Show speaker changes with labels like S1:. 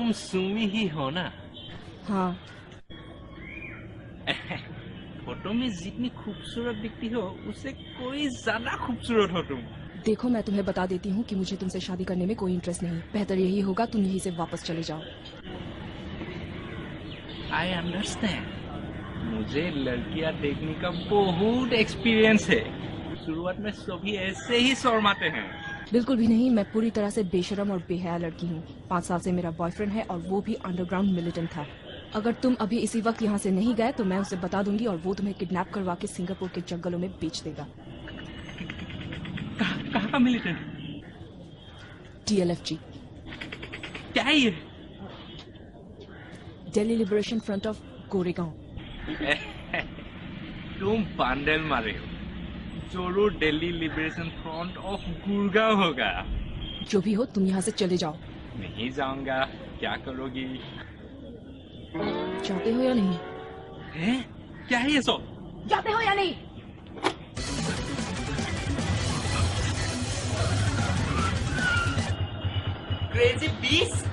S1: तुम सुमी ही हो ना?
S2: हाँ।
S1: फोटो में जितनी खूबसूरत दिखती हो उससे कोई ज्यादा खूबसूरत हो तुम।
S2: देखो, मैं तुम्हें बता देती हूँ कि मुझे तुमसे शादी करने में कोई इंटरेस्ट नहीं। बेहतर यही होगा तुम यहीं से वापस चले जाओ।
S1: I understand. मुझे लड़कियां देखने का बहुत एक्सपीरियंस है। शुरुआत में सभी ऐसे ही शर्माते हैं।
S2: बिल्कुल भी नहीं, मैं पूरी तरह से बेशरम और बेहया लड़की हूँ। 5 साल से मेरा बॉयफ्रेंड है और वो भी अंडरग्राउंड मिलिटेंट था। अगर तुम अभी इसी वक्त यहाँ से नहीं गए तो मैं उसे बता दूंगी और वो तुम्हें किडनैप करवा के सिंगापुर के जंगलों में बेच देगा।
S1: कहाँ का मिलिटेंट?
S2: TLFG,
S1: क्या है ये?
S2: Delhi liberation front of Goregaon.
S1: तुम पांडल मारे हो। जरूर Delhi liberation front of Gurgaon होगा।
S2: जो भी हो, तुम यहाँ से चले जाओ।
S1: नहीं जाऊंगा। क्या करोगी?
S2: जाते हो या नहीं?
S1: हैं? क्या है ये सब?
S2: जाते हो या नहीं?
S1: Crazy beast.